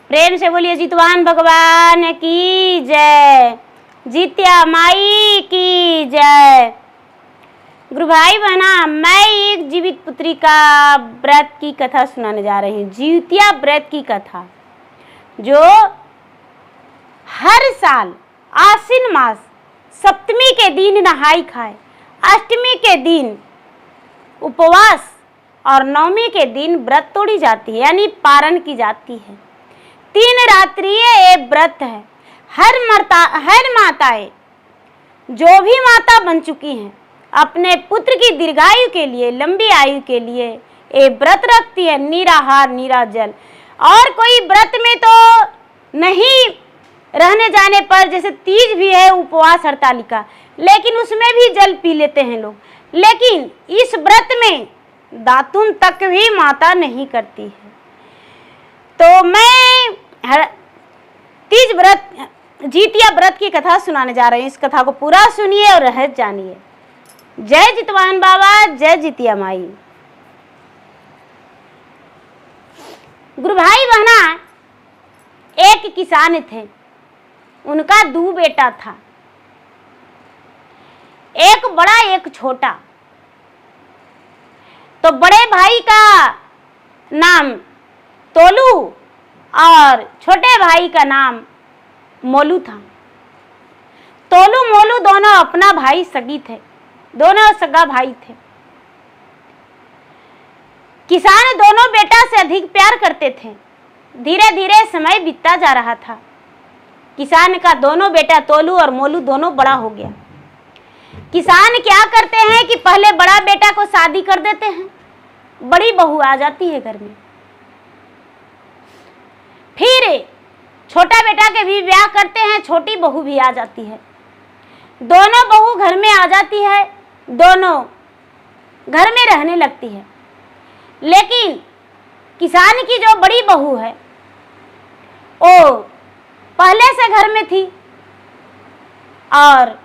प्रेम से बोलिए जितवान भगवान की जय, जित्या माई की जय। गुरु भाई बहना, मैं एक जीवित पुत्री का व्रत की कथा सुनाने जा रही हूँ। जितिया व्रत की कथा जो हर साल आश्विन मास सप्तमी के दिन नहाई खाए, अष्टमी के दिन उपवास और नवमी के दिन व्रत तोड़ी जाती है, यानी पारण की जाती है। 3 रात्रिय ये व्रत है। हर माताएं, जो भी माता बन चुकी हैं, अपने पुत्र की दीर्घायु के लिए, लंबी आयु के लिए ये व्रत रखती है, निराहार निराजल। और कोई व्रत में तो नहीं रहने जाने पर, जैसे तीज भी है उपवास हड़तालिका, लेकिन उसमें भी जल पी लेते हैं लोग। लेकिन इस व्रत में दातुन तक भी माता नहीं करती है। तो मैं तीज व्रत, जितिया व्रत की कथा सुनाने जा रही हूँ। इस कथा को पूरा सुनिए और रहस्य जानिए। जय जितवान बाबा, जय जितिया माई। गुरु भाई बहना, एक किसान थे, उनका 2 बेटा था, एक बड़ा एक छोटा। तो बड़े भाई का नाम तोलू और छोटे भाई का नाम मोलू था। तोलू मोलू दोनों अपना भाई सगी थे, दोनों सगा भाई थे। किसान दोनों बेटा से अधिक प्यार करते थे। धीरे धीरे समय बीतता जा रहा था। किसान का दोनों बेटा तोलू और मोलू दोनों बड़ा हो गया। किसान क्या करते हैं कि पहले बड़ा बेटा को शादी कर देते हैं, बड़ी बहू आ जाती है घर में। फिर छोटा बेटा के भी ब्याह करते हैं, छोटी बहू भी आ जाती है। दोनों बहू घर में आ जाती है, दोनों घर में रहने लगती है। लेकिन किसान की जो बड़ी बहू है, वो पहले से घर में थी और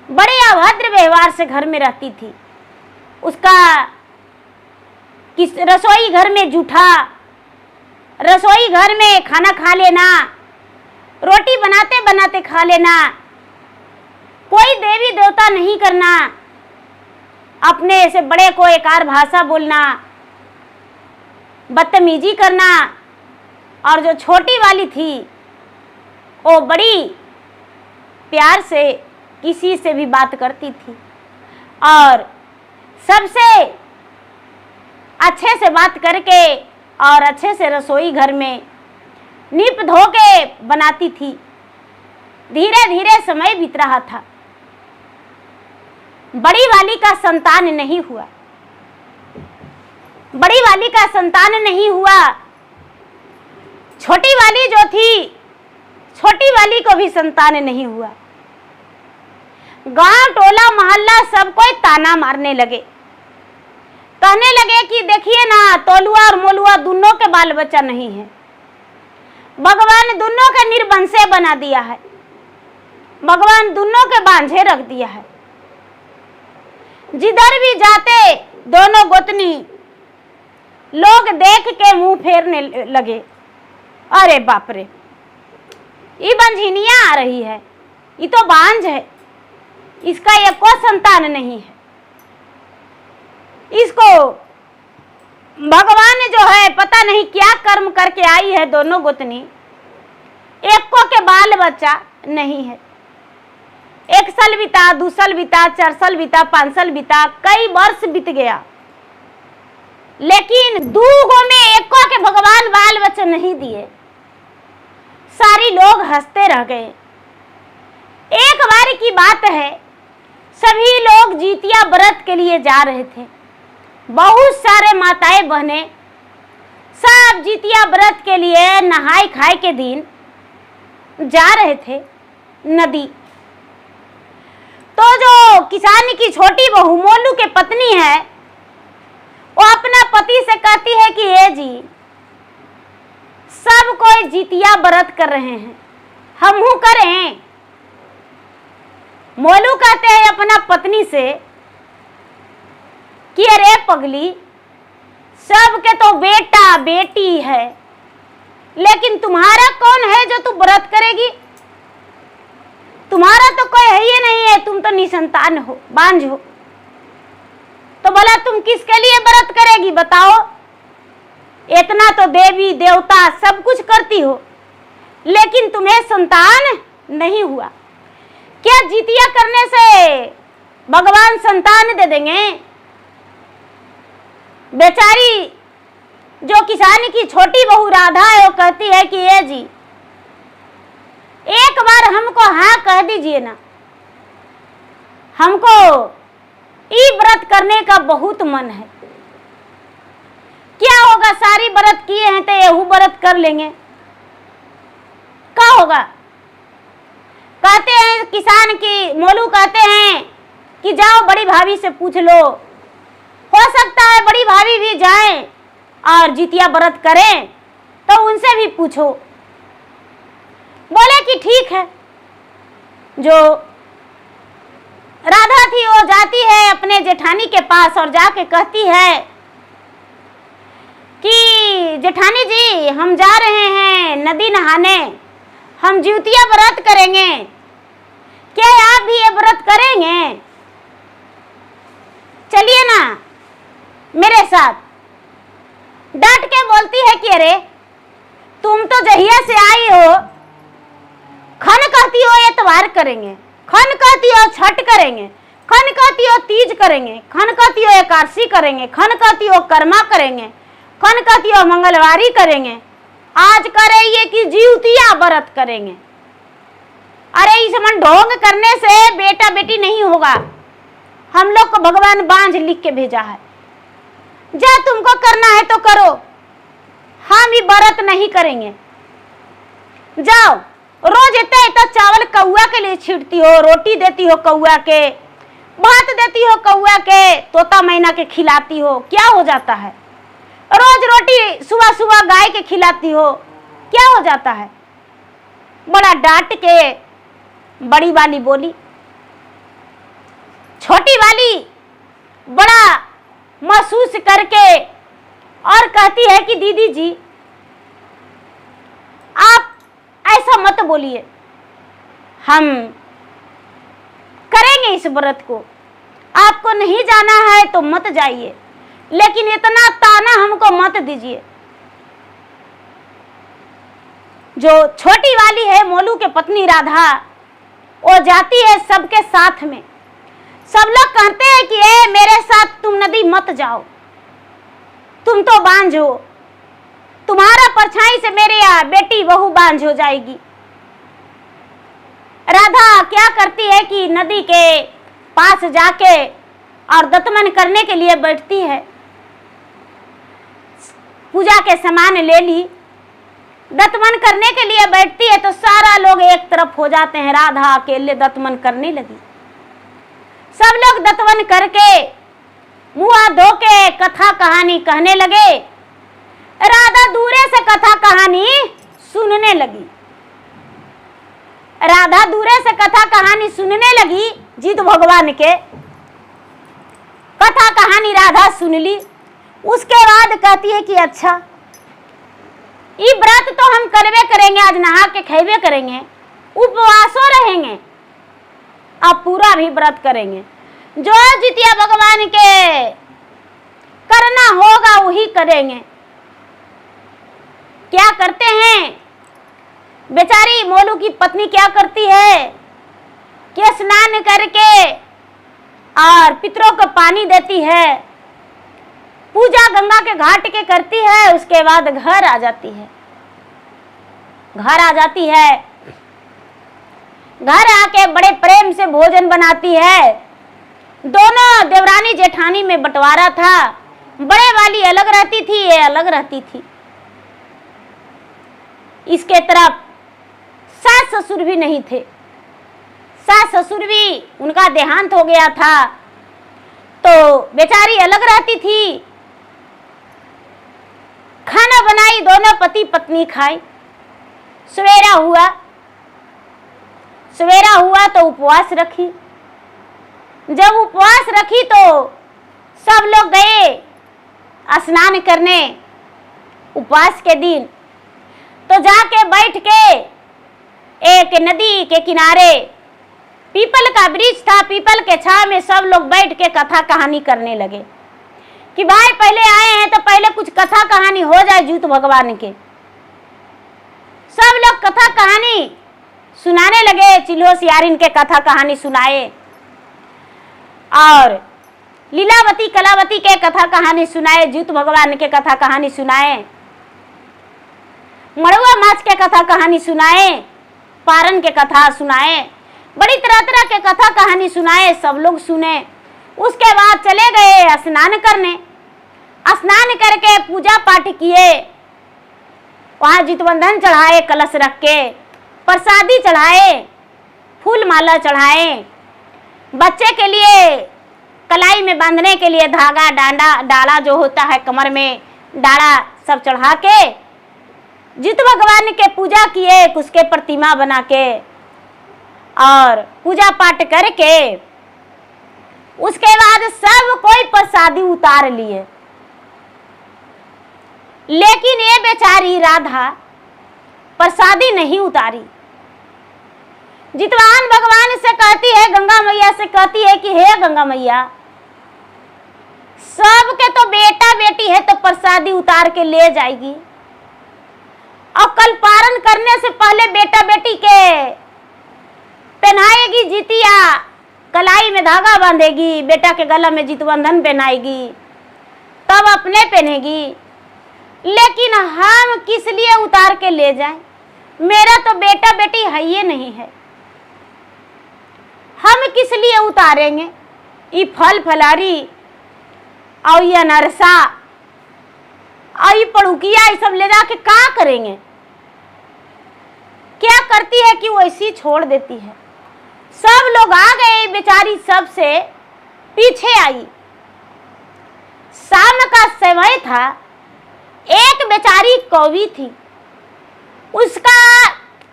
बड़े अभद्र व्यवहार से घर में रहती थी। उसका रसोई घर में जूठा, रसोई घर में खाना खा लेना, रोटी बनाते बनाते खा लेना, कोई देवी देवता नहीं करना, अपने से बड़े को एकार भाषा बोलना, बदतमीजी करना। और जो छोटी वाली थी, वो बड़ी प्यार से किसी से भी बात करती थी और सबसे अच्छे से बात करके और अच्छे से रसोई घर में नीप धो के बनाती थी। धीरे धीरे समय बीत रहा था। बड़ी वाली का संतान नहीं हुआ, बड़ी वाली का संतान नहीं हुआ। छोटी वाली जो थी, छोटी वाली को भी संतान नहीं हुआ। गांव टोला मोहल्ला सब कोई ताना मारने लगे, कहने लगे कि देखिए ना, तोलुआ और मोलुआ दोनों के बाल बच्चा नहीं है, भगवान दोनों के निर्वंशे बना दिया है, भगवान दोनों के बांझे रख दिया है। जिधर भी जाते दोनों गोतनी लोग देख के मुंह फेरने लगे। अरे बाप रे, ये बंझिनिया आ रही है, ये तो बांझ है, इसका एक को संतान नहीं है। इसको भगवान जो है पता नहीं क्या कर्म करके आई है। दोनों गोतनी, एक को के बाल बच्चा नहीं है। 1 साल बीता, 2 साल बीता, 4 साल बीता, 5 साल बीता, कई वर्ष बीत गया, लेकिन 2 गो में एक को के भगवान बाल बच्चा नहीं दिए। सारी लोग हंसते रह गए। एक बार की बात है, सभी लोग जितिया व्रत के लिए जा रहे थे। बहुत सारे माताएं बहने सब जितिया व्रत के लिए नहाई खाए के दिन जा रहे थे नदी। तो जो किसान की छोटी बहू मोलू के पत्नी है, वो अपना पति से कहती है कि ये जी, सब कोई जितिया व्रत कर रहे हैं, हमहू करें। मोलू कहते हैं अपना पत्नी से कि अरे पगली, सबके तो बेटा बेटी है, लेकिन तुम्हारा कौन है जो तू व्रत करेगी? तुम्हारा तो कोई है ही नहीं है, तुम तो निसंतान हो, बांझ हो। तो बोला तुम किसके लिए व्रत करेगी बताओ? इतना तो देवी देवता सब कुछ करती हो, लेकिन तुम्हें संतान नहीं हुआ। क्या जितिया करने से भगवान संतान दे देंगे? बेचारी जो किसान की छोटी बहू राधा है, वो कहती है कि ये जी एक बार हमको हाँ कह दीजिए ना, हमको ई व्रत करने का बहुत मन है। क्या होगा, सारी व्रत किए हैं तो यहू व्रत कर लेंगे, क्या होगा? कहते हैं किसान की मोलू कहते हैं कि जाओ बड़ी भाभी से पूछ लो, हो सकता है बड़ी भाभी भी जाएं और जितिया व्रत करें, तो उनसे भी पूछो। बोले कि ठीक है। जो राधा थी वो जाती है अपने जेठानी के पास और जाके कहती है कि जेठानी जी हम जा रहे हैं नदी नहाने, हम जितिया व्रत करेंगे, क्या आप भी ये व्रत करेंगे? चलिए ना मेरे साथ। डट के बोलती है कि अरे तुम तो जहिया से आई हो, खन कहती हो एतवार करेंगे, खन कहती हो छठ करेंगे, खन कहती हो तीज करेंगे, खन कहती हो एकादशी करेंगे, खन कहती हो कर्मा करेंगे, खन कहती हो मंगलवारी करेंगे, आज करेंगे कि जितिया व्रत करेंगे। अरे इस मन ढोंग करने से बेटा बेटी नहीं होगा। हम लोग को भगवान बांझ लिख के भेजा है, जा तुमको करना है तो करो, हम ही व्रत नहीं करेंगे। जाओ, रोज इतना चावल कौआ के लिए छींटती हो, रोटी देती हो कौआ के, भात देती हो कौआ के, तोता मैना के खिलाती हो, क्या हो जाता है? रोज रोटी सुबह सुबह गाय के खिलाती हो, क्या हो जाता है? बड़ा डांट के बड़ी वाली बोली, छोटी वाली बड़ा महसूस करके और कहती है कि दीदी जी आप ऐसा मत बोलिए, हम करेंगे इस व्रत को, आपको नहीं जाना है तो मत जाइए, लेकिन इतना ताना हमको मत दीजिए। जो छोटी वाली है मोलू के पत्नी राधा, वो जाती है सबके साथ में। सब लोग कहते हैं कि ए मेरे साथ तुम नदी मत जाओ, तुम तो बांझ हो, तुम्हारा परछाई से मेरे यहाँ बेटी बहू बांझ हो जाएगी। राधा क्या करती है कि नदी के पास जाके और दतमन करने के लिए बैठती है। पूजा के सामान ले ली, दतमन करने के लिए बैठती है तो सारा लोग एक तरफ हो जाते हैं, राधा अकेले दतमन करने लगी। सब लोग दतमन करके मुंह धो के कथा कहानी कहने लगे। राधा दूरे से कथा कहानी सुनने लगी। राधा दूरे से कथा कहानी सुनने लगी। जिद भगवान के कथा कहानी राधा सुन ली। उसके बाद कहती है कि अच्छा ये व्रत तो हम करवे करेंगे, आज नहा के खेबे करेंगे, उपवासों रहेंगे, अब पूरा भी व्रत करेंगे। जो जितिया भगवान के करना होगा वही करेंगे। क्या करते हैं बेचारी मोलू की पत्नी, क्या करती है कि स्नान करके और पितरों को पानी देती है, पूजा गंगा के घाट के करती है, उसके बाद घर आ जाती है। घर आ जाती है, घर आके बड़े प्रेम से भोजन बनाती है। दोनों देवरानी जेठानी में बंटवारा था, बड़े वाली अलग रहती थी, ये अलग रहती थी। इसके तरफ सास ससुर भी नहीं थे, सास ससुर भी उनका देहांत हो गया था, तो बेचारी अलग रहती थी। खाना बनाई, दोनों पति पत्नी खाई। सवेरा हुआ तो उपवास रखी। जब उपवास रखी तो सब लोग गए स्नान करने। उपवास के दिन तो जाके बैठ के एक नदी के किनारे पीपल का वृक्ष था, पीपल के छांव में सब लोग बैठ के कथा कहानी करने लगे कि भाई पहले आए हैं तो पहले कुछ कथा कहानी हो जाए जूत भगवान के। सब लोग कथा कहानी सुनाने लगे, चिल्हो सियारिन के कथा कहानी सुनाए और लीलावती कलावती के कथा कहानी सुनाए, जूत भगवान के कथा कहानी सुनाए, मड़ुआ माछ के कथा कहानी सुनाए, पारन के कथा सुनाए, बड़ी तरह तरह के कथा कहानी सुनाए। सब लोग सुने। उसके बाद चले गए स्नान करने। स्नान करके पूजा पाठ किए, वहाँ जितबंधन चढ़ाए, कलश रख के प्रसादी चढ़ाए, फूल माला चढ़ाए, बच्चे के लिए कलाई में बांधने के लिए धागा, डाला जो होता है कमर में, डाला सब चढ़ा के जित भगवान के पूजा किए, उसके प्रतिमा बना के और पूजा पाठ करके उसके बाद सब कोई प्रसादी उतार लिए। लेकिन ये बेचारी राधा प्रसादी नहीं उतारी। जितवान भगवान से कहती है, गंगा मैया से कहती है कि हे गंगा मैया, सबके तो बेटा बेटी है तो प्रसादी उतार के ले जाएगी और कल पारण करने से पहले बेटा बेटी के पहनाएगी जितिया, कलाई में धागा बांधेगी, बेटा के गला में जितबंधन पहनाएगी, तब अपने पहनेगी। लेकिन हम किस लिए उतार के ले जाएं? मेरा तो बेटा बेटी है ही नहीं है, हम किस लिए उतारेंगे? ये फल फलारी और ये अनरसा और ये पड़ुकिया ये सब ले जाके क्या करेंगे? क्या करती है कि वो ऐसी छोड़ देती है। सब लोग आ गए, बेचारी सबसे पीछे आई। शाम का समय था। एक बेचारी कौवी थी, उसका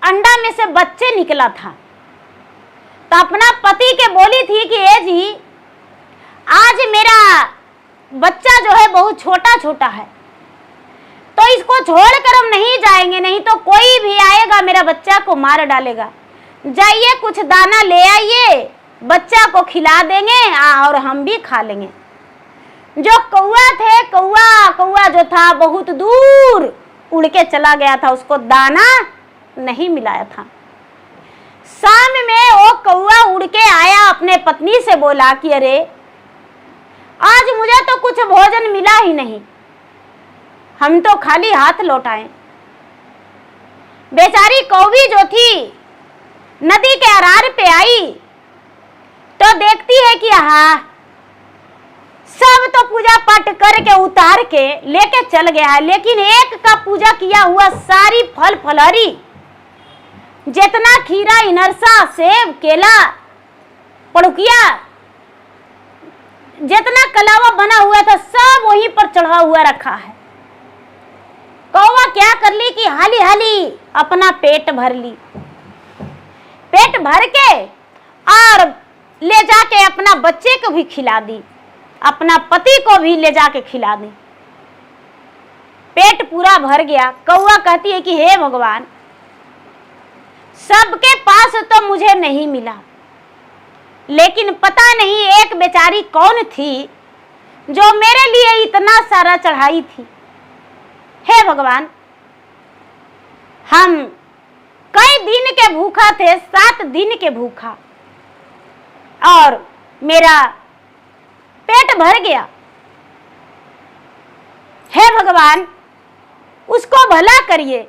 अंडा में से बच्चे निकला था, तो अपना पति के बोली थी कि ए जी, आज मेरा बच्चा जो है बहुत छोटा छोटा है, तो इसको छोड़कर हम नहीं जाएंगे, नहीं तो कोई भी आएगा मेरा बच्चा को मार डालेगा। जाइए कुछ दाना ले आइए, बच्चा को खिला देंगे और हम भी खा लेंगे। जो कौआ थे, कौआ जो था बहुत दूर उड़ के चला गया था, उसको दाना नहीं मिलाया था। शाम में वो कौआ उड़ के आया, अपने पत्नी से बोला कि अरे आज मुझे तो कुछ भोजन मिला ही नहीं, हम तो खाली हाथ लौटाएं। बेचारी कौवी जो थी नदी के अरार पे आई तो देखती है कि हाँ, सब तो पूजा पाठ करके उतार के लेके चल गया है, लेकिन एक का पूजा किया हुआ सारी फल फलहरी, जितना खीरा, इनरसा, सेब, केला, पड़ुकिया, जितना कलावा बना हुआ था सब वहीं पर चढ़ा हुआ रखा है। कौवा क्या कर ली कि हाली हाली अपना पेट भर ली, पेट भर के और ले जाके अपना बच्चे को भी खिला दी, अपना पति को भी ले जाके खिला दी। पेट पूरा भर गया। कौवा कहती है कि हे भगवान, सबके पास तो मुझे नहीं मिला, लेकिन पता नहीं एक बेचारी कौन थी जो मेरे लिए इतना सारा चढ़ाई थी। हे भगवान, हम कई दिन के भूखा थे, 7 दिन के भूखा, और मेरा पेट भर गया। हे भगवान, उसको भला करिए,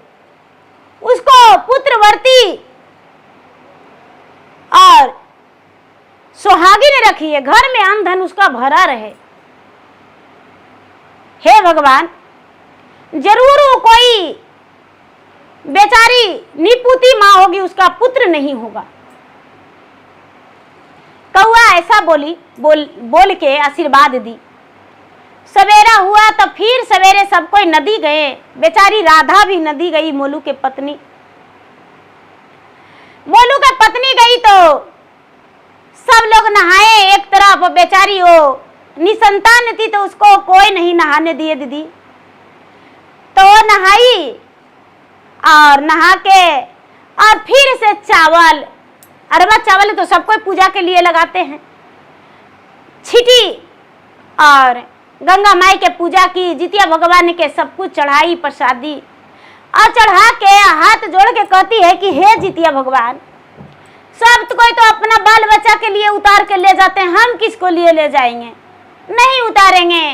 उसको पुत्रवर्ती और सुहागिन रखिए, घर में अन्न धन उसका भरा रहे। हे भगवान, जरूर वो कोई बेचारी निपुती माँ होगी, उसका पुत्र नहीं होगा। कौआ ऐसा बोल के आशीर्वाद दी। सवेरा हुआ तो फिर सवेरे सब कोई नदी गए। बेचारी राधा भी नदी गई, मोलू के पत्नी। मोलू के पत्नी गई तो सब लोग नहाए एक तरफ। बेचारी वो निसंतान थी तो उसको कोई नहीं नहाने दिए दीदी, तो वो नहाई और नहा के और फिर से चावल, अरवा चावल तो सब कोई पूजा के लिए लगाते हैं, छीटी और गंगा माई के पूजा की, जितिया भगवान के सब कुछ चढ़ाई प्रसादी, और चढ़ा के हाथ जोड़ के कहती है कि हे जितिया भगवान, सब कोई तो अपना बाल बच्चा के लिए उतार के ले जाते हैं, हम किसको लिए ले जाएंगे, नहीं उतारेंगे।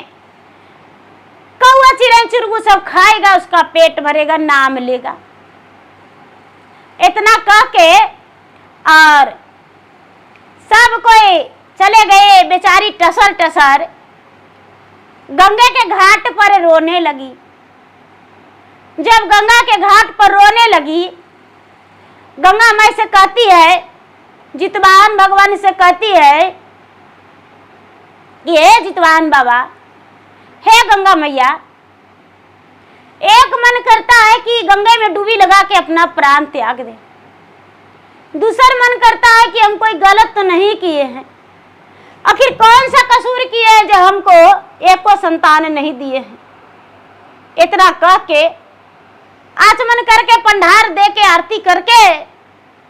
कौआ चिड़ै चुरगू सब खाएगा, उसका पेट भरेगा, नाम लेगा। इतना कह के और सब कोई चले गए। बेचारी टसर टसर गंगा के घाट पर रोने लगी। जब गंगा के घाट पर रोने लगी, गंगा माई से कहती है, जितवाहन भगवान से कहती है, ये जितवाहन बाबा, हे गंगा मैया, एक मन करता है कि गंगा में डूबी लगा के अपना प्राण त्याग दे, दूसरा मन करता है कि हम कोई गलत तो नहीं किए हैं, आखिर कौन सा कसूर किए हैं जो हमको एको संतान नहीं दिए हैं। इतना कह के आचमन करके पंडार दे के आरती करके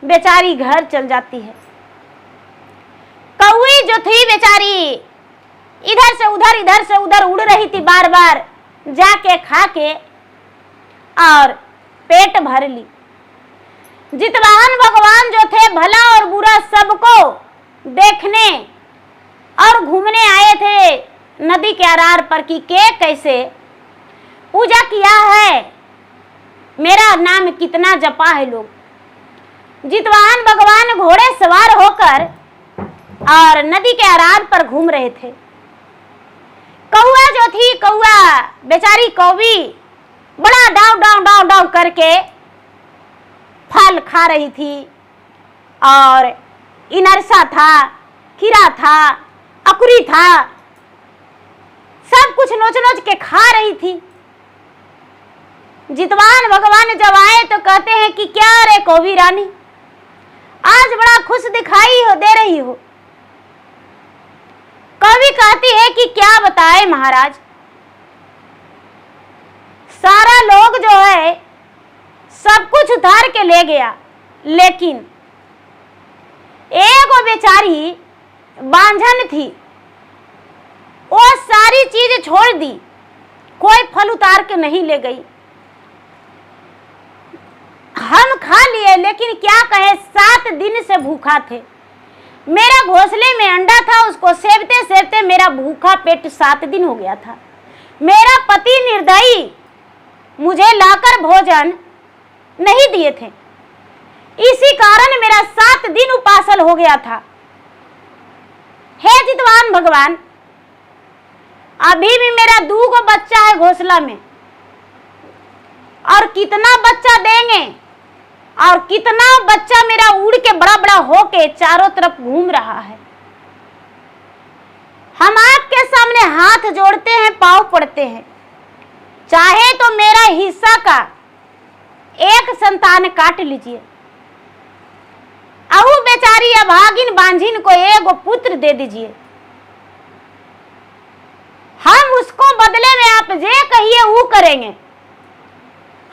बेचारी घर चल जाती है। कौवी जो थी बेचारी इधर से उधर उड़ रही थी, बार बार जाके खा के और पेट भर ली। जितवाहन भगवान जो थे भला और बुरा सबको देखने और घूमने आए थे नदी के अरार पर कि के कैसे पूजा किया है, मेरा नाम कितना जपा है लोग। जितवाहन भगवान घोड़े सवार होकर और नदी के अरार पर घूम रहे थे। कौआ जो थी, कौआ बेचारी कौवी बड़ा डाव डाव डाव डाव करके फल खा रही थी, और इनरसा था, खीरा था, अकुरी था, सब कुछ नोच नोच के खा रही थी। जितवाहन भगवान जब आए तो कहते हैं कि क्या रे कौवी रानी, आज बड़ा खुश दिखाई दे रही हो। कौवी कहती है कि क्या बताए महाराज, सारा लोग जो है सब कुछ उतार के ले गया, लेकिन एक वो बेचारी बांझन थी, वो सारी चीज छोड़ दी, कोई फल उतार के नहीं ले गई। हम खा लिए, लेकिन क्या कहे 7 दिन से भूखा थे। मेरा घोंसले में अंडा था, उसको सेवते सेवते मेरा भूखा पेट 7 दिन हो गया था। मेरा पति निर्दयी मुझे लाकर भोजन नहीं दिए थे, इसी कारण मेरा 7 दिन उपासल हो गया था। हे जितवाहन भगवान, अभी भी मेरा 2 बच्चा है घोंसला में, और कितना बच्चा देंगे, और कितना बच्चा मेरा उड़ के बड़ा बड़ा होके चारों तरफ घूम रहा है। हम आपके सामने हाथ जोड़ते हैं, पांव पड़ते हैं, चाहे तो मेरा हिस्सा का एक संतान काट लीजिए। अहू बेचारी अभागिन बांझिन को एक पुत्र दे दीजिए, हम उसको बदले में आप जे कहिए वो करेंगे,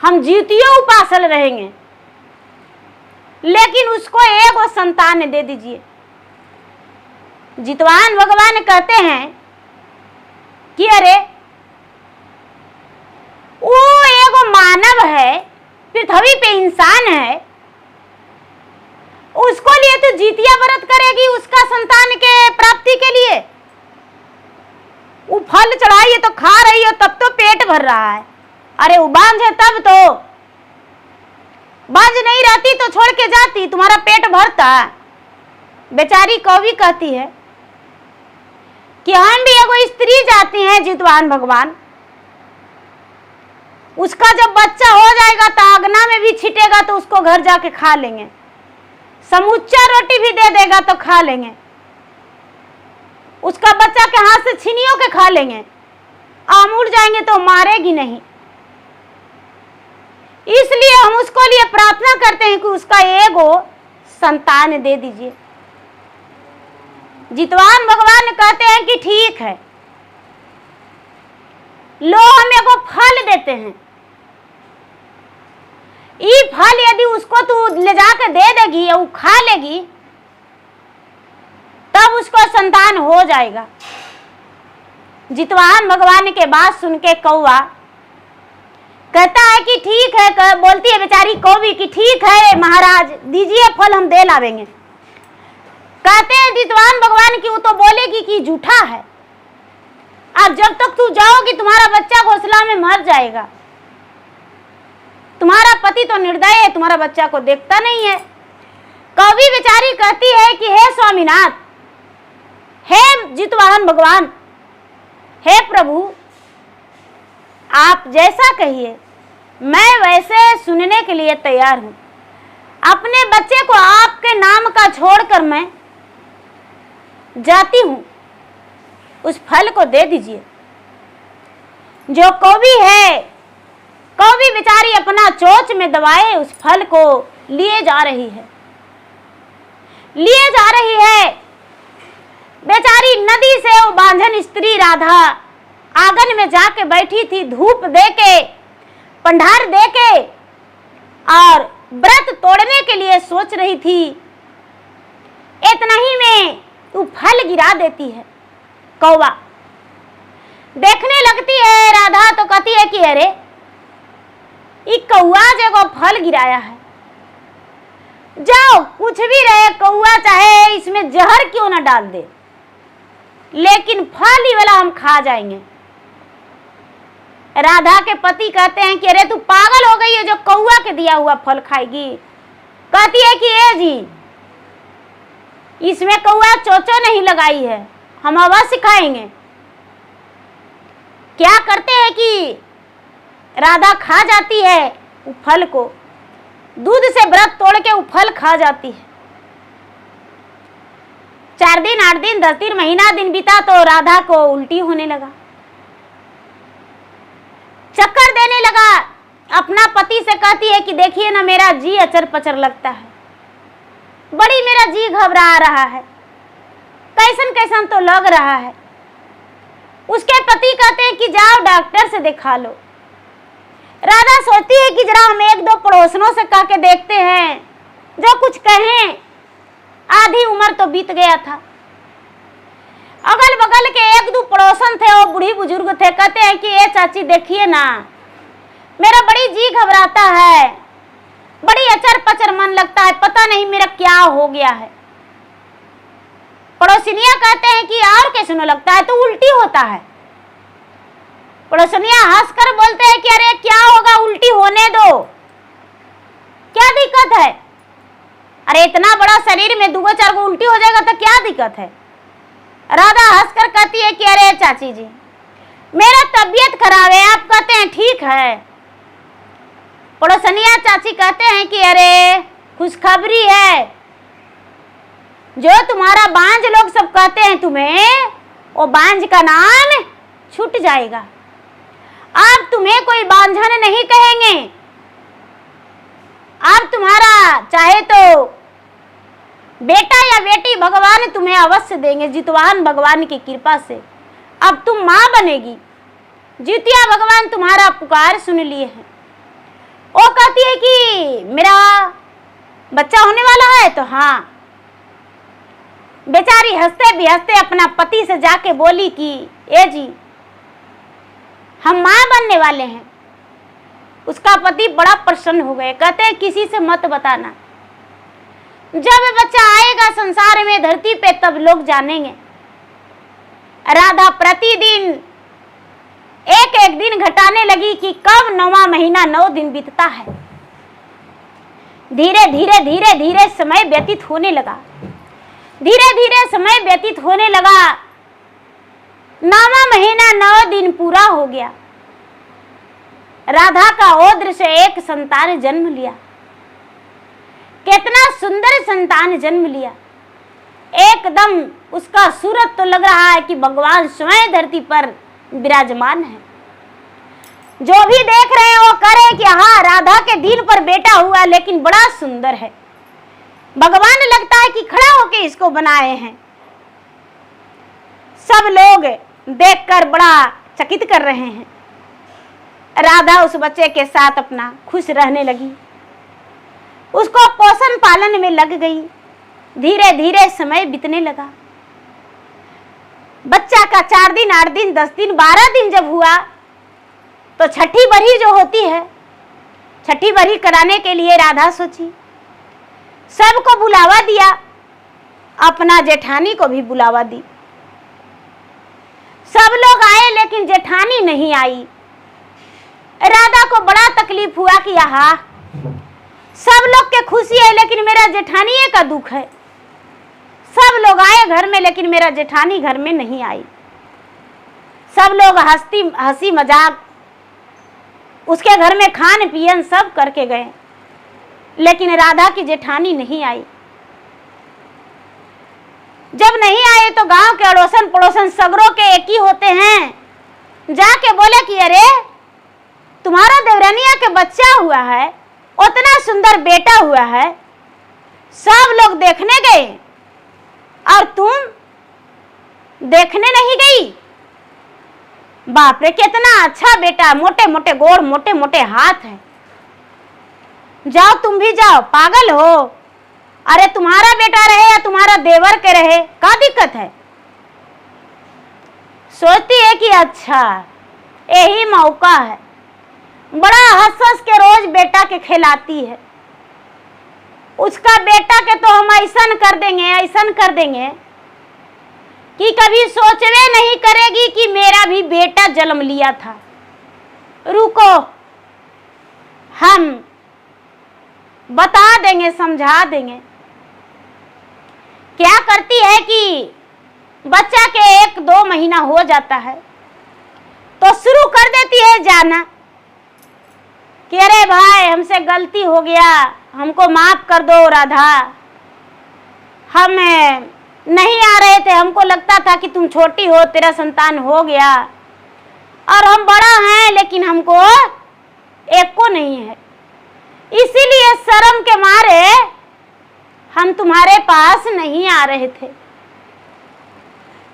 हम जीतियों उपासल रहेंगे, लेकिन उसको एक संतान दे दीजिए। जितवाहन भगवान कहते हैं कि अरे वो एक मानव है, पृथ्वी पे इंसान है, उसको लिए तो जीतिया व्रत करेगी उसका संतान के प्राप्ति के लिए। वो फल चढ़ाई है तो खा रही हो, तब तो पेट भर रहा है। अरे वो बांझ है तब तो, बांझ नहीं रहती तो छोड़ के जाती, तुम्हारा पेट भरता। बेचारी कौवी कहती है कि हम भी एगो स्त्री जाती हैं जितवाहन भगवान, उसका जब बच्चा हो जाएगा तो आगना में भी छिटेगा तो उसको घर जाके खा लेंगे, समूचा रोटी भी दे देगा तो खा लेंगे, उसका बच्चा के हाथ से छीनियों के खा लेंगे, आम उड़ जाएंगे तो मारेगी नहीं। इसलिए हम उसको लिए प्रार्थना करते हैं कि उसका एगो संतान दे दीजिए। जितवाहन भगवान कहते हैं कि ठीक है, लो हम एगो फल देते हैं, ये फल यदि उसको तू ले जाकर दे देगी या वो खा लेगी तब उसको संतान हो जाएगा। जितवाहन भगवान के बात सुन के कौवा कहता है कि ठीक है, बोलती है बेचारी कौवी कि ठीक है महाराज, दीजिए फल, हम दे लावेंगे। कहते हैं जितवाहन भगवान की वो तो बोलेगी कि झूठा है, अब जब तक तू जाओगी तुम्हारा बच्चा घोंसला में मर जाएगा। तुम्हारा पति तो निर्दय है, तुम्हारा बच्चा को देखता नहीं है। कौवी बेचारी कहती है कि हे स्वामीनाथ, हे जितवाहन भगवान, हे प्रभु, आप जैसा कहिए मैं वैसे सुनने के लिए तैयार हूं। अपने बच्चे को आपके नाम का छोड़कर मैं जाती हूं, उस फल को दे दीजिए। जो कौवी है, कौवी बेचारी अपना चोंच में दबाए उस फल को लिए जा रही है, लिए जा रही है। बेचारी नदी से वो बांझन स्त्री राधा आंगन में जाके बैठी थी, धूप देके, पंडार देके और व्रत तोड़ने के लिए सोच रही थी। इतना ही में तू फल गिरा देती है। कौवा देखने लगती है, राधा तो कहती है कि अरे ये कौआ जगह फल गिराया है, जाओ कुछ भी रहे कौआ चाहे इसमें जहर क्यों ना डाल दे, लेकिन फल ही वाला हम खा जाएंगे। राधा के पति कहते हैं कि अरे तू पागल हो गई है जो कौआ के दिया हुआ फल खाएगी। कहती है कि ए जी, इसमें कौआ चोचो नहीं लगाई है, हम अवश्य खाएंगे। क्या करते हैं कि राधा खा जाती है वो फल को, दूध से व्रत तोड़ के वो फल खा जाती है। 4 दिन 8 दिन 10 दिन महीना दिन बीता तो राधा को उल्टी होने लगा, चक्कर देने लगा। अपना पति से कहती है कि देखिए ना मेरा जी अचर पचर लगता है, बड़ी मेरा जी घबरा रहा है, कैसन कैसन तो लग रहा है। उसके पति कहते हैं कि जाओ डॉक्टर से दिखा लो। राधा सोचती है कि जरा हम 1-2 पड़ोसनों से कह के देखते हैं, जो कुछ कहें। आधी उम्र तो बीत गया था। अगल बगल के 1-2 पड़ोसन थे, वो बूढ़ी बुजुर्ग थे। कहते हैं कि ये चाची देखिए ना, मेरा बड़ी जी घबराता है, बड़ी अचर पचर मन लगता है, पता नहीं मेरा क्या हो गया है। पड़ोसिनिया कहते हैं कि और कैसे न लगता है, तो उल्टी होता है। पड़ोसिनिया हंसकर बोलते हैं कि अरे क्या होगा, उल्टी होने दो, क्या दिक्कत है, अरे इतना बड़ा शरीर में 2-4 गो उल्टी हो जाएगा तो क्या दिक्कत है। राधा हंसकर कहती है कि अरे चाची जी मेरा तबीयत खराब है। आप कहते हैं ठीक है। पड़ोसनिया चाची कहते हैं कि अरे खुशखबरी है, जो तुम्हारा बांझ लोग सब कहते हैं तुम्हें, वो बांझ का नाम छूट जाएगा। आप तुम्हें कोई बांझन नहीं कहेंगे, आप तुम्हारा चाहे तो बेटा या बेटी भगवान तुम्हें अवश्य देंगे, जितवाहन भगवान की कृपा से। अब तुम माँ बनेगी, जितिया भगवान तुम्हारा पुकार सुन लिए हैं। वो कहती है कि मेरा बच्चा होने वाला है, तो हाँ। बेचारी हंसते भी हंसते अपना पति से जाके बोली कि ए जी हम माँ बनने वाले हैं। उसका पति बड़ा प्रसन्न हो गए, कहते हैं किसी से मत बताना, जब बच्चा आएगा संसार में धरती पे तब लोग जानेंगे। राधा प्रतिदिन एक दिन घटाने लगी कि कब 9वां महीना 9 दिन बीतता है। धीरे धीरे धीरे धीरे समय व्यतीत होने लगा, धीरे धीरे समय व्यतीत होने लगा। 9वां महीना 9 दिन पूरा हो गया। राधा का ओद्र से एक संतान जन्म लिया। कितना सुंदर संतान जन्म लिया, एकदम उसका सूरत तो लग रहा है कि भगवान स्वयं धरती पर विराजमान है। जो भी देख रहे हैं वो कह रहे हैं कि हाँ राधा के दिन पर बेटा हुआ, लेकिन बड़ा सुंदर है। भगवान लगता है कि खड़ा होके इसको बनाए हैं। सब लोग देखकर बड़ा चकित कर रहे हैं। राधा उस बच्चे के साथ अपना खुश रहने लगी। उसको पोषण पालन में लग गई। धीरे धीरे समय बीतने लगा। बच्चा का 4 दिन, 8 दिन, 10 दिन, 12 दिन जब हुआ तो छठी बरही जो होती है, छठी बरही कराने के लिए राधा सोची, सबको बुलावा दिया, अपना जेठानी को भी बुलावा दी। सब लोग आए लेकिन जेठानी नहीं आई। राधा को बड़ा तकलीफ हुआ कि आहा, सब लोग के खुशी है लेकिन मेरा जेठानी का दुख है। सब लोग आए घर में लेकिन मेरा जेठानी घर में नहीं आई। सब लोग हंसी मजाक, उसके घर में खान पियन सब करके गए, लेकिन राधा की जेठानी नहीं आई। जब नहीं आए तो गांव के अड़ोसन पड़ोसन सगरों के एक ही होते हैं, जाके बोले कि अरे तुम्हारा देवरानिया के बच्चा हुआ है, उतना सुंदर बेटा हुआ है, सब लोग देखने गए और तुम देखने नहीं गई। बाप रे, कितना अच्छा बेटा, मोटे मोटे गोड़, मोटे मोटे हाथ है, जाओ तुम भी जाओ, पागल हो? अरे तुम्हारा बेटा रहे या तुम्हारा देवर के रहे, क्या दिक्कत है? सोचती है कि अच्छा यही मौका है। बड़ा हंस हंस के रोज बेटा के खिलाती है। उसका बेटा के तो हम ऐसा कर देंगे, ऐसा कर देंगे कि कभी सोचवे नहीं करेगी कि मेरा भी बेटा जन्म लिया था। रुको, हम बता देंगे, समझा देंगे। क्या करती है कि बच्चा के 1-2 महीना हो जाता है तो शुरू कर देती है जाना कि अरे भाई हमसे गलती हो गया, हमको माफ कर दो राधा, हम नहीं आ रहे थे, हमको लगता था कि तुम छोटी हो, तेरा संतान हो गया, और हम बड़ा हैं लेकिन हमको एक को नहीं है, इसीलिए शर्म के मारे हम तुम्हारे पास नहीं आ रहे थे।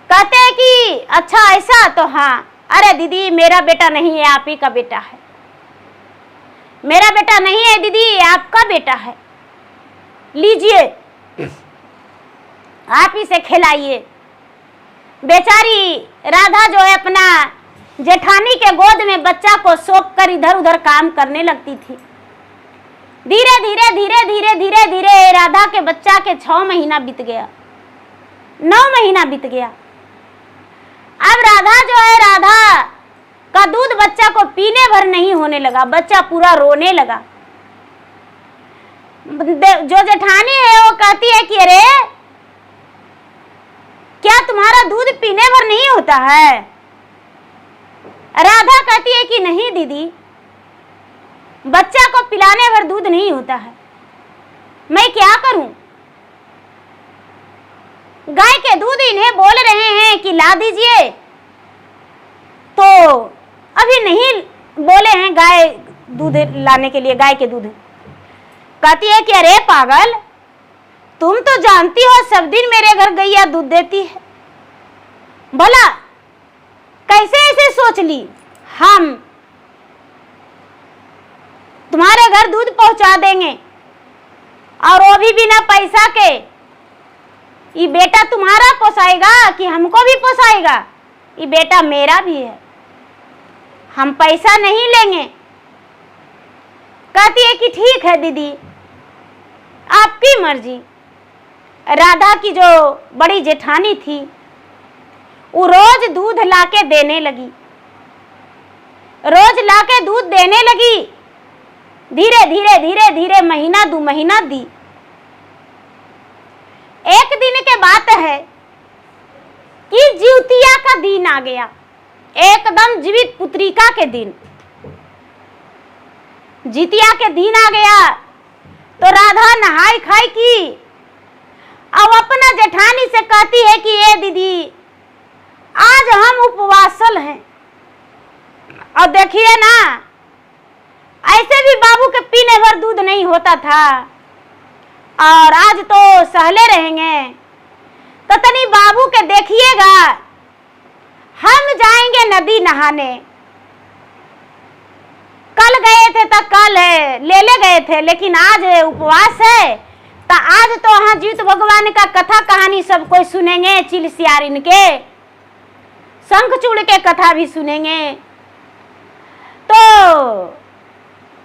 कहते हैं कि अच्छा ऐसा, तो हाँ, अरे दीदी मेरा बेटा नहीं है, आप ही का बेटा है। मेरा बेटा नहीं है दीदी, आपका बेटा है, लीजिए आप ही से खिलाइए। बेचारी राधा जो है अपना जेठानी के गोद में बच्चा को सौंप कर इधर उधर काम करने लगती थी। धीरे धीरे धीरे धीरे धीरे धीरे राधा के बच्चा के 6 महीना बीत गया, 9 महीना बीत गया। अब राधा जो है, राधा का दूध बच्चा को पीने भर नहीं होने लगा, बच्चा पूरा रोने लगा। जो जेठानी है वो कहती है कि अरे क्या तुम्हारा दूध पीने भर नहीं होता है? राधा कहती है कि नहीं दीदी, बच्चा को पिलाने भर दूध नहीं होता है, मैं क्या करूं? गाय के दूध इन्हें बोल रहे हैं कि ला दीजिए, तो अभी नहीं बोले हैं गाय दूध लाने के लिए, गाय के दूध। कहती है कि अरे पागल, तुम तो जानती हो सब दिन मेरे घर गैया दूध देती है, भला कैसे ऐसे सोच ली हम तुम्हारे घर दूध पहुंचा देंगे, और वो भी बिना पैसा के। ये बेटा तुम्हारा पोसाएगा कि हमको भी पोसाएगा? ये बेटा मेरा भी है, हम पैसा नहीं लेंगे। कहती है कि ठीक है दीदी, आपकी मर्जी। राधा की जो बड़ी जेठानी थी वो रोज दूध लाके देने लगी, रोज लाके दूध देने लगी। धीरे धीरे धीरे धीरे महीना 2 महीना दी। एक दिन के बात है कि जीवतिया का दिन आ गया, एकदम जीवित पुत्रिका के दिन, जीतिया के दिन आ गया। तो राधा नहाई खाई की, अब अपना जेठानी से कहती है कि ये दीदी आज हम उपवासल हैं, और देखिए ना ऐसे भी बाबू के पीने भर दूध नहीं होता था, और आज तो सहले रहेंगे, तो तनी बाबू के देखिएगा, हम जाएंगे नदी नहाने। कल गए थे तो कल ले गए थे, लेकिन आज उपवास है तो आज तो हाँ जीत भगवान का कथा कहानी सब कोई सुनेंगे, चिल सियारिन के शंखचूड़ के कथा भी सुनेंगे। तो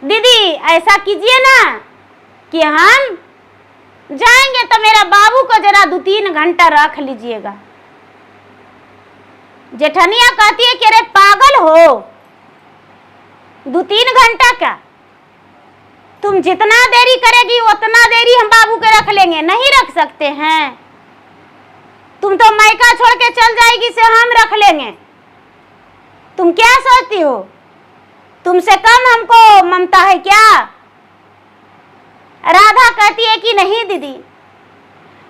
दीदी ऐसा कीजिए ना कि हम जाएंगे तो मेरा बाबू को जरा 2-3 घंटा रख लीजिएगा। जेठनिया कहती है कि अरे पागल हो, 2-3 घंटा क्या, तुम जितना देरी करेगी उतना देरी हम बाबू के रख लेंगे। नहीं रख सकते हैं, तुम तो मायका छोड़ के चल जाएगी से हम रख लेंगे। तुम क्या सोचती हो, तुमसे कम हमको ममता है क्या? राधा कहती है कि नहीं दीदी,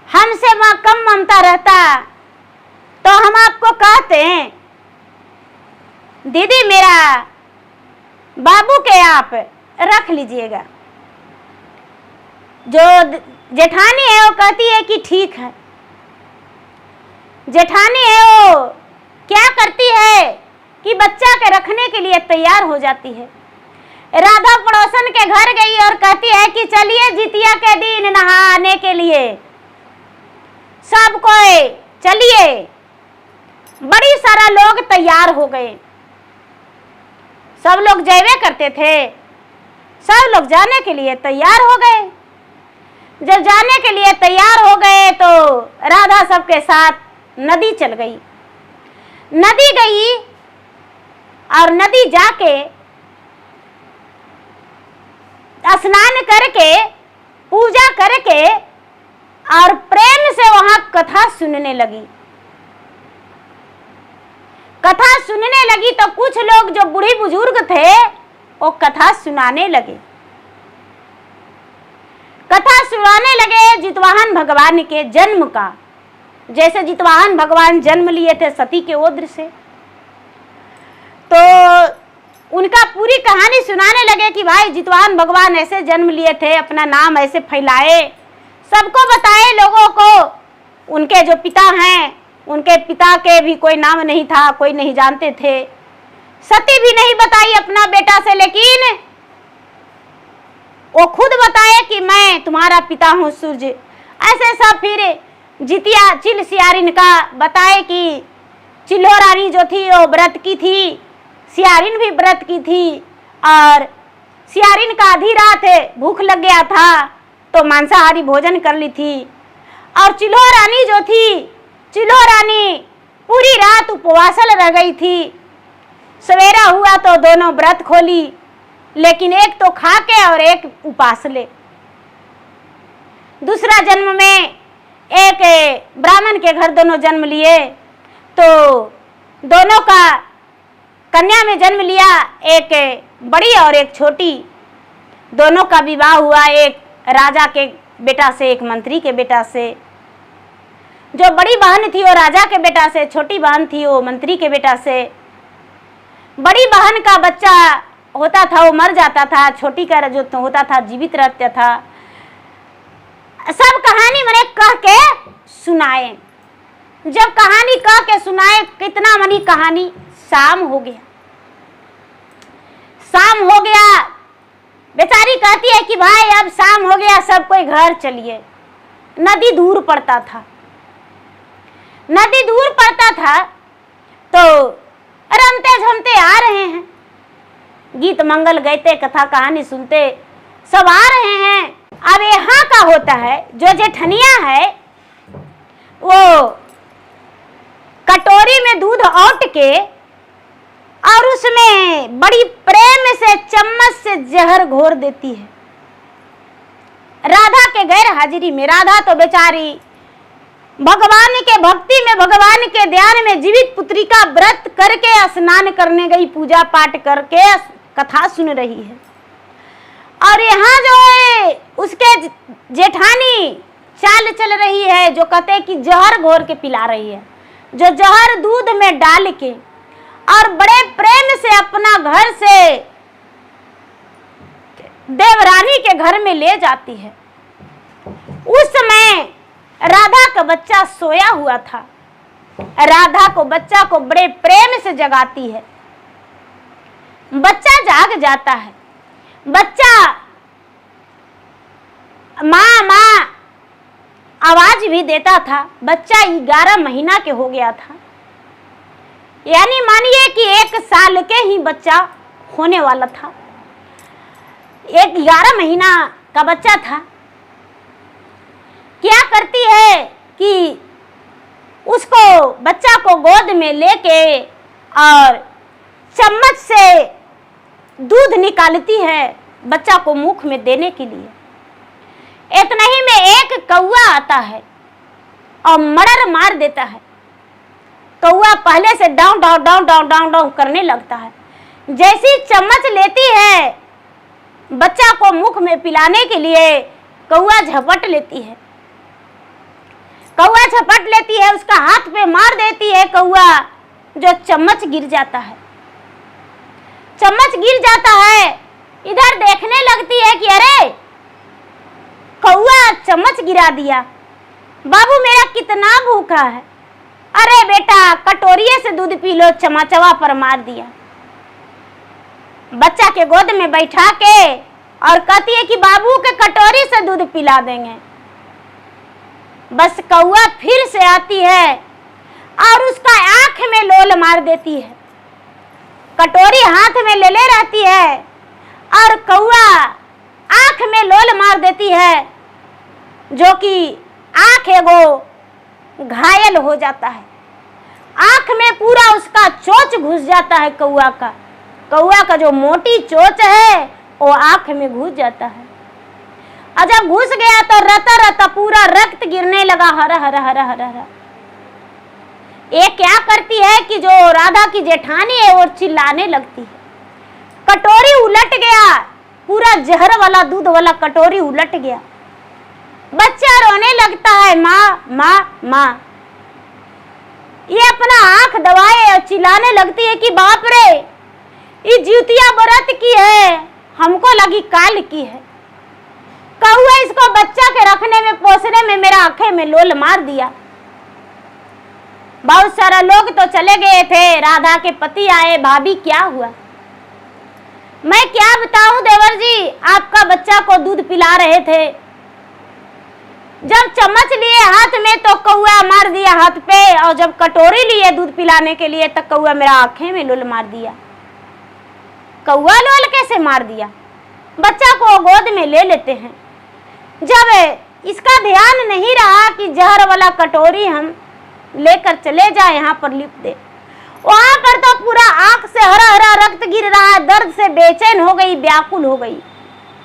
हमसे कम ममता रहता तो हम आपको कहते हैं दीदी मेरा बाबू के आप रख लीजिएगा। जो जेठानी है वो कहती है कि ठीक है। जेठानी है वो क्या करती है कि बच्चा के रखने के लिए तैयार हो जाती है। राधा पड़ोसन के घर गई और कहती है कि चलिए जितिया के दिन नहाने के लिए सब कोई चलिए। बड़ी सारा लोग तैयार हो गए, सब लोग जयवे करते थे, सब लोग जाने के लिए तैयार हो गए। जब जाने के लिए तैयार हो गए तो राधा सबके साथ नदी चल गई। नदी गई और नदी जाके स्नान करके पूजा करके और प्रेम से वहां कथा सुनने लगी। कथा सुनने लगी तो कुछ लोग जो बूढ़ी बुजुर्ग थे वो कथा सुनाने लगे। कथा सुनाने लगे जितवाहन भगवान के जन्म का, जैसे जितवाहन भगवान जन्म लिए थे सती के ओद्र से। तो उनका पूरी कहानी सुनाने लगे कि भाई जितवाहन भगवान ऐसे जन्म लिए थे, अपना नाम ऐसे फैलाए, सबको बताए लोगों को। उनके जो पिता हैं उनके पिता के भी कोई नाम नहीं था, कोई नहीं जानते थे। सती भी नहीं बताई अपना बेटा से, लेकिन वो खुद बताए कि मैं तुम्हारा पिता हूँ सूर्य। ऐसे सब फिर जितिया चिल सियारिन का बताए कि चिल्हो रानी जो थी वो व्रत की थी, सियारिन भी व्रत की थी, और सियारिन का आधी रात भूख लग गया था तो मांसाहारी भोजन कर ली थी। और चिल्हो रानी जो थी, चिल्हो रानी पूरी रात उपवासल रह गई थी। सवेरा हुआ तो दोनों व्रत खोली, लेकिन एक तो खा के और एक उपासले। दूसरा जन्म में एक ब्राह्मण के घर दोनों जन्म लिए, तो दोनों का कन्या में जन्म लिया, एक बड़ी और एक छोटी। दोनों का विवाह हुआ, एक राजा के बेटा से, एक मंत्री के बेटा से। जो बड़ी बहन थी वो राजा के बेटा से, छोटी बहन थी वो मंत्री के बेटा से। बड़ी बहन का बच्चा होता था वो मर जाता था, छोटी का जो होता था जीवित रहता था। सब कहानी मैंने कह के सुनाए। जब कहानी कह के सुनाए, कितना मनी कहानी, शाम हो गया। शाम हो गया, बेचारी कहती है कि भाई अब शाम हो गया, सब कोई घर चलिए। नदी दूर पड़ता था, नदी दूर पड़ता था तो रमते झमते आ रहे हैं, गीत मंगल गाते, कथा कहानी सुनते सब आ रहे हैं। अब यहाँ का होता है जो जेठनिया है वो कटोरी में दूध औट के और उसमें बड़ी प्रेम से चम्मच से जहर घोर देती है राधा के गैर हाजिरी में। राधा तो बेचारी भगवान के भक्ति में, भगवान के ध्यान में जीवित पुत्री का व्रत करके स्नान करने गई, पूजा पाठ करके कथा सुन रही है। और यहाँ जो है उसके जेठानी चाल चल रही है, जो कहते कि जहर घोर के पिला रही है, जो जहर दूध में डाल के और बड़े प्रेम से अपना घर से देवरानी के घर में ले जाती है। उस समय राधा का बच्चा सोया हुआ था। राधा को बच्चा को बड़े प्रेम से जगाती है। बच्चा जाग जाता है। बच्चा माँ माँ आवाज भी देता था। बच्चा 11 महीना के हो गया था, यानी मानिए कि 1 साल के ही बच्चा होने वाला था। 11 महीना का बच्चा था। क्या करती है कि उसको बच्चा को गोद में लेके और चम्मच से दूध निकालती है बच्चा को मुख में देने के लिए। इतना ही में एक कौवा आता है और मर्र मार देता है। कौवा पहले से down down down down down down करने लगता है। जैसी चम्मच लेती है बच्चा को मुख में पिलाने के लिए, कौवा झपट लेती है। कौवा झपट लेती है, उसका हाथ पे मार देती है कौवा, जो चम्मच गिर जाता है। चम्मच गिर जाता है, इधर देखने लगती है कि अरे कौवा चम्मच गिरा दिया, बाबू मेरा कितना भूखा है। अरे बेटा कटोरिये से दूध पी लो, चमाचवा पर मार दिया। बच्चा के गोद में बैठा के और कहती है कि बाबू के कटोरी से दूध पिला देंगे। बस कौवा फिर से आती है और उसका आंख में लोल मार देती है। कटोरी हाथ में ले रहती है और कौवा आंख में लोल मार देती है, जो कि आंख एगो घायल हो जाता है। आंख में पूरा उसका चोंच घुस जाता है। कौवा का जो मोटी चोंच है वो आंख में घुस जाता है। और जब घुस गया तो रता रता पूरा रक्त गिरने लगा, हरा हरा हरा हरा हरा। ये क्या करती है कि जो राधा की जेठानी है वो चिल्लाने लगती है। कटोरी उलट गया, पूरा जहर वाला दूध वाला कटोरी उलट गया। बच्चा रोने लगता है, माँ माँ माँ। ये अपना आंख दबाए और चिल्लाने लगती है कि बाप रे, ये जितिया व्रत की है, हमको लगी काल की है। कौवा इसको बच्चा के रखने में पोसने में मेरा आंखें में लोल मार दिया। बहुत सारा लोग तो चले गए थे, राधा के पति आए, भाभी क्या हुआ? मैं क्या बताऊं देवर जी, आपका बच्चा को दूध पिला रहे थे, जब चम्मच लिए हाथ में तो कौवा मार दिया हाथ पे, और जब कटोरी लिए दूध पिलाने के लिए तो कौवा मेरा आंखें में लोल मार दिया। कौवा लोल कैसे मार दिया? बच्चा को गोद में ले लेते हैं। जब इसका ध्यान नहीं रहा कि जहर वाला कटोरी हम लेकर चले जाए, यहाँ पर लिप दे, वहां पर तो पूरा आंख से हरा हरा रक्त गिर रहा है। दर्द से बेचैन हो गई, व्याकुल हो गई।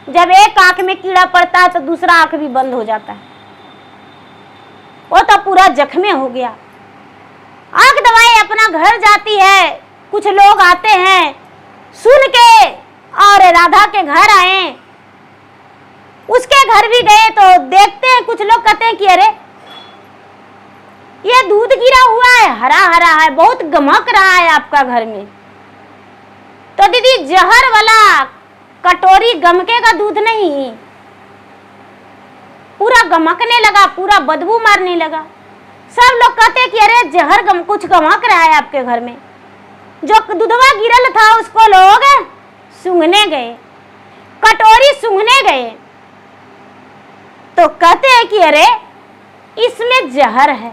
जब एक आंख में कीड़ा पड़ता है तो दूसरा आंख भी बंद हो जाता है। वो तो पूरा जख्मे हो गया। आंख दबाए अपना घर जाती है। कुछ लोग आते हैं सुन के और राधा के घर आए। उसके घर भी गए तो देखते हैं, कुछ लोग कहते हैं कि अरे ये दूध गिरा हुआ है, हरा हरा है, बहुत गमक रहा है आपका घर में। तो दीदी जहर वाला कटोरी गमकेगा दूध नहीं, पूरा गमकने लगा, पूरा बदबू मारने लगा। सब लोग कहते हैं कि अरे जहर कुछ गमक रहा है आपके घर में। जो दूधवा गिरल था उसको लोग सूंघने गए, कटोरी सूंघने गए तो कहते हैं कि अरे इसमें जहर है।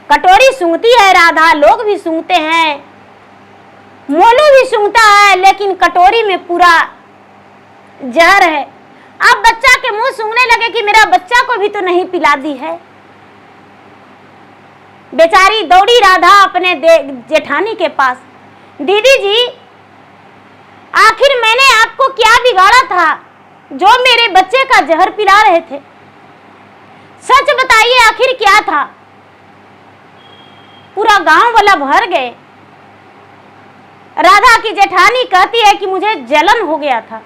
कटोरी सूंघती है राधा, लोग भी सूंघते हैं, मोलू भी सूंघता है, लेकिन कटोरी में पूरा जहर है। अब बच्चा के मुंह सूंघने लगे कि मेरा बच्चा को भी तो नहीं पिला दी है। बेचारी दौड़ी राधा अपने जेठानी के पास, दीदी जी आखिर मैंने आपको क्या बिगाड़ा था जो मेरे बच्चे का जहर पिला रहे थे? सच बताइए आखिर क्या था? पूरा गांव वाला भर गए। राधा की जेठानी कहती है कि मुझे जलन हो गया था,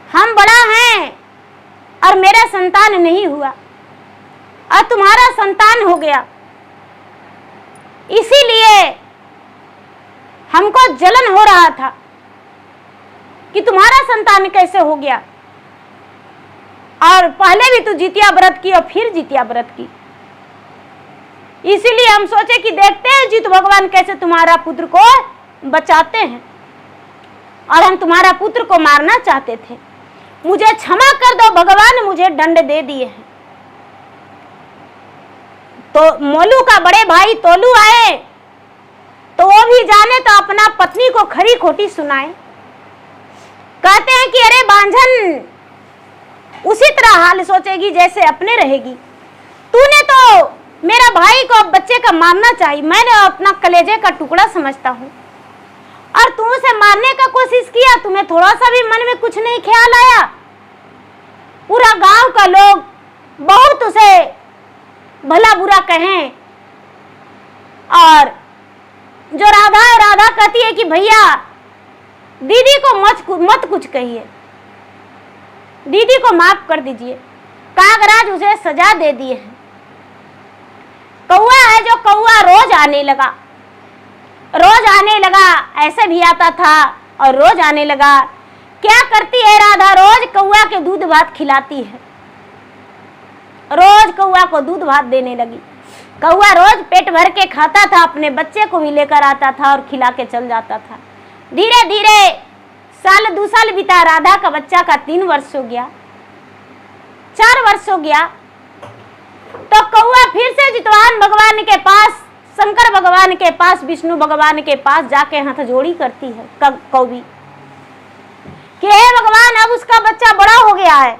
हम बड़ा हैं और मेरा संतान नहीं हुआ और तुम्हारा संतान हो गया, इसीलिए हमको जलन हो रहा था कि तुम्हारा संतान कैसे हो गया। और पहले भी तू जितिया व्रत की और फिर जितिया व्रत की, इसीलिए हम सोचे कि देखते हैं जीत भगवान कैसे तुम्हारा पुत्र को बचाते हैं। और हम तुम्हारा पुत्र को मारना चाहते थे। मुझे क्षमा कर दो, भगवान ने मुझे दंड दे दिए हैं। तो मोलू का बड़े भाई तोलू आए, तो वो भी जाने तो अपना पत्नी को खरी खोटी सुनाए। कहते हैं कि अरे बांझन उसी तरह हाल सोचेगी जैसे अपने रहेगी। तूने तो मेरा भाई को बच्चे का मारना चाहिए, मैंने अपना कलेजे का टुकड़ा समझता हूँ, और तू उसे मारने का कोशिश किया। तुम्हें थोड़ा सा भी मन में कुछ नहीं ख्याल आया। पूरा गांव का लोग बहुत उसे भला बुरा कहें, और जो राधा कहती है कि भैया दीदी को मत कुछ कहिए, दीदी को माफ कर दीजिए। कागराज उसे सजा दे दिए हैं। कौआ है जो कौआ रोज आने लगा, ऐसे भी आता था और रोज आने लगा। क्या करती है राधा? रोज कौआ के दूध भात खिलाती है, रोज कौआ को दूध भात देने लगी। कौआ रोज पेट भर के खाता था, अपने बच्चे को भी लेकर आता था और खिला के चल जाता था। धीरे धीरे साल 2 साल बीता। राधा का बच्चा का 3 वर्ष हो गया, 4 वर्ष हो गया। तो कौआ फिर से जितवाहन भगवान के पास, शंकर भगवान के पास, विष्णु भगवान के पास जाके हाथ जोड़ी करती है कौवी कि हे भगवान, अब उसका बच्चा बड़ा हो गया है,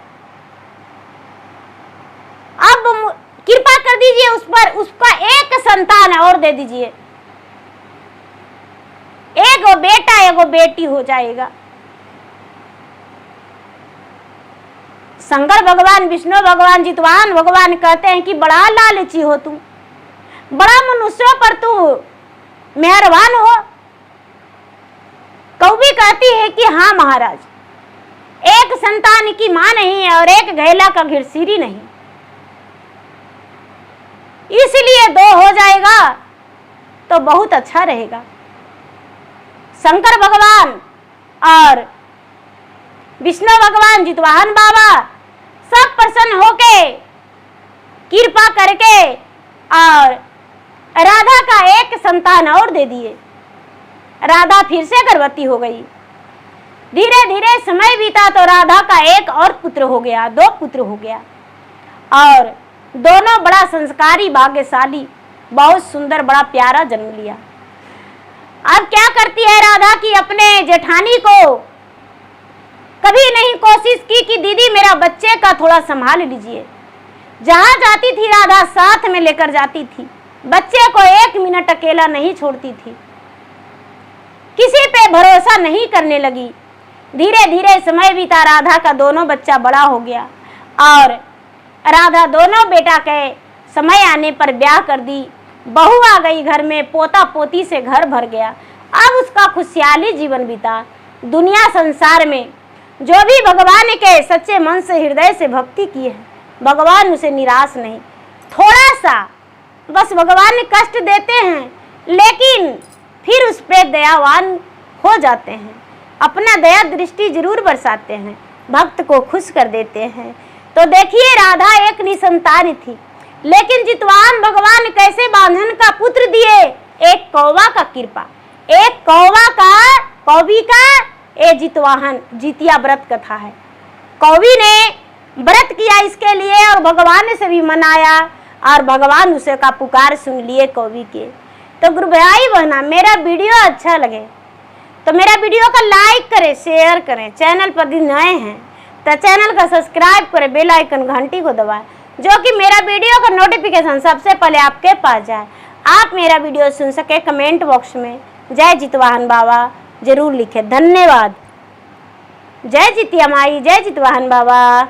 अब कृपा कर दीजिए उस पर, उसका एक संतान और दे दीजिए, एगो बेटा एगो बेटी हो जाएगा। शंकर भगवान, विष्णु भगवान, जितवाहन भगवान कहते हैं कि बड़ा लालची हो तुम, बड़ा मनुष्यों पर तू मेहरबान हो। कौवी कहती है कि हाँ महाराज, एक संतान की मां नहीं है और एक घैला का घिरसिरी नहीं, इसलिए 2 हो जाएगा तो बहुत अच्छा रहेगा। शंकर भगवान और विष्णु भगवान, जितवाहन बाबा सब प्रसन्न होके कृपा करके और राधा का एक संतान और दे दिए। राधा फिर से गर्भवती हो गई। धीरे धीरे समय बीता तो राधा का एक और पुत्र हो गया, 2 पुत्र हो गया, और दोनों बड़ा संस्कारी, भाग्यशाली, बहुत सुंदर, बड़ा प्यारा जन्म लिया। अब क्या करती है राधा की अपने जेठानी को कभी नहीं कोशिश की कि दीदी मेरा बच्चे का थोड़ा संभाल लीजिए। जहां जाती थी राधा साथ में लेकर जाती थी, बच्चे को 1 मिनट अकेला नहीं छोड़ती थी, किसी पे भरोसा नहीं करने लगी। धीरे धीरे समय बीता, राधा का दोनों बच्चा बड़ा हो गया और राधा दोनों बेटा के समय आने पर ब्याह कर दी। बहू आ गई घर में, पोता पोती से घर भर गया। अब उसका खुशहाली जीवन बीता। दुनिया संसार में जो भी भगवान के सच्चे मन से, हृदय से भक्ति की है, भगवान उसे निराश नहीं, थोड़ा सा बस भगवान कष्ट देते हैं, लेकिन फिर उस पर दयावान हो जाते हैं, अपना दया दृष्टि जरूर बरसाते हैं, भक्त को खुश कर देते हैं। तो देखिए राधा एक निसंतान थी, लेकिन जितवाहन भगवान कैसे बांधन का पुत्र दिए। एक कौवा का कृपा, एक कौवा का, कौवी का, ये जितवाहन जितिया व्रत कथा है। कौवी ने व्रत किया इसके लिए और भगवान से भी मनाया और भगवान उसे का पुकार सुन लिए कौवी के। तो गुरु भाई बहना, मेरा वीडियो अच्छा लगे तो मेरा वीडियो को लाइक करें, शेयर करें। चैनल पर भी नए हैं तो चैनल का सब्सक्राइब करें, बेल आइकन घंटी को दबाएं, जो कि मेरा वीडियो का नोटिफिकेशन सबसे पहले आपके पास जाए। आप मेरा वीडियो सुन सके, कमेंट बॉक्स में जय जितवाहन बाबा जरूर लिखें। धन्यवाद। जय जितिया माई, जय जितवाहन बाबा।